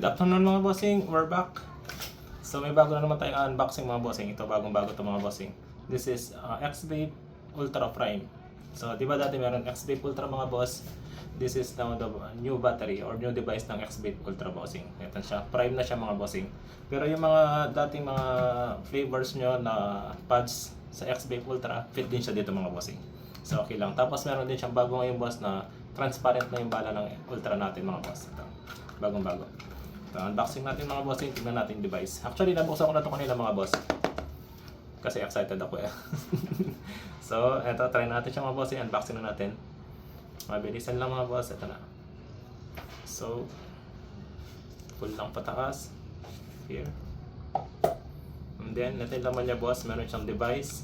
Good afternoon mga bossing, we're back. So may bago na naman tayong unboxing mga bossing. Ito bagong bago to mga bossing. This is X-Vape Ultra Prime. So di ba dati meron X-Vape Ultra mga boss? This is now the new battery or new device ng X-Vape Ultra bossing. Ito siya, prime na siya mga bossing. Pero yung mga dating mga flavors nyo na pads sa X-Vape Ultra, fit din siya dito mga bossing. So okay lang. Tapos meron din siyang bago ngayong boss na transparent na yung bala ng Ultra natin mga boss. Ito, bagong bago. So, unboxing natin mga bossing, tignan natin yung device. Actually, nabuksan ko na ito kanina mga boss. Kasi excited ako eh. So, eto, try natin siya mga bossing. Unboxing na natin. Mabilisan lang mga boss. Ito na. So, full lang patakas. Here. And then, ito yung laman niya boss. Meron siyang device.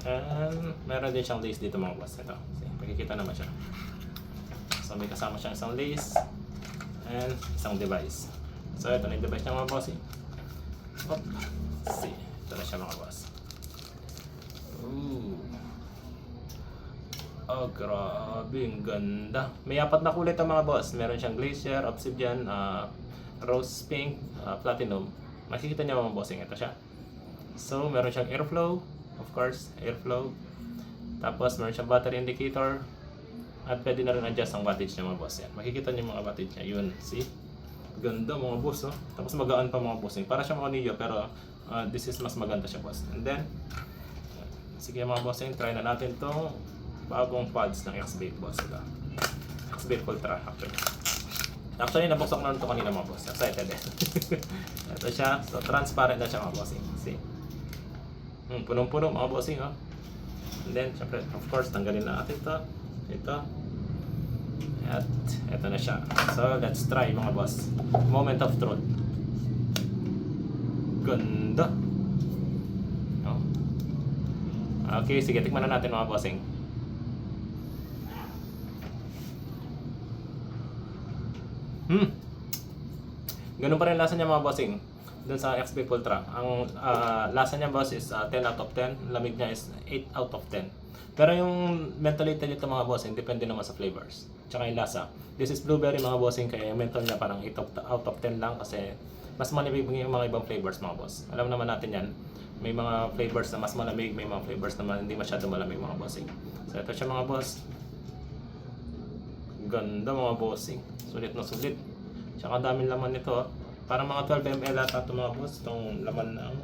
And, meron din siyang lace dito mga boss. Ito. See, pakikita naman siya. So, may kasama siyang isang lace. And isang device. So ito na yung device niya mga boss. See, ito na siya mga boss. Ooh. Oh, grabe, ang ganda. May apat na kulay ito mga boss. Meron siyang glacier, obsidian, rose pink, platinum. Makikita niya mga bossing, ito siya. So meron siyang airflow, of course, airflow. Tapos meron siyang battery indicator. At pwede na rin adjust ang wattage niya mga boss. Yan. Makikita niyo mga wattage niya. Yun, see? Ganda mga boss. Oh. Tapos magaan pa mga bossing. Para siya mga Neo pero this is mas maganda siya boss. And then, sige mga bossing, try na natin itong bagong pads ng X-Vape boss. X-Vape Ultra actually. Actually, nabuksan ko na ito kanina mga boss. Excited eh. Ito siya. So, transparent na siya mga bossing. See? Punong-puno mga bossing. Oh. And then, syempre, of course, tanggalin na natin ito. Ito. At ito na siya. So, let's try mga boss. Moment of truth. Ganda. Oh. Okay, sige, tikman na natin mga bossing. Ganun pa rin lasa niya mga bossing. Dun sa X-Vape Ultra. Ang lasa niya boss is 10 out of 10. Lamig niya is 8 out of 10. Pero yung mentality nito mga bossing, depende naman sa flavors. Tsaka yung lasa. This is blueberry mga bossing, kaya yung mental niya parang 8 out of 10 lang kasi mas malamig yung mga ibang flavors mga boss. Alam naman natin yan. May mga flavors na mas malamig, may mga flavors na hindi masyado malamig mga bossing. So ito siya mga boss. Ganda mga bossing. Sulit na sulit. Tsaka daming laman nito. Parang mga 12 ml ata ito mga boss. Itong laman ng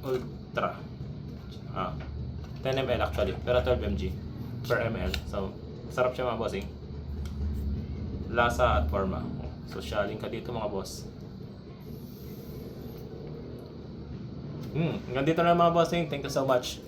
Ultra. 10 ml actually, pero 12 mg per ml. So, sarap siya mga bossing. Lasa at forma. So, sharing ka dito mga boss. Hanggang dito na mga bossing. Thank you so much.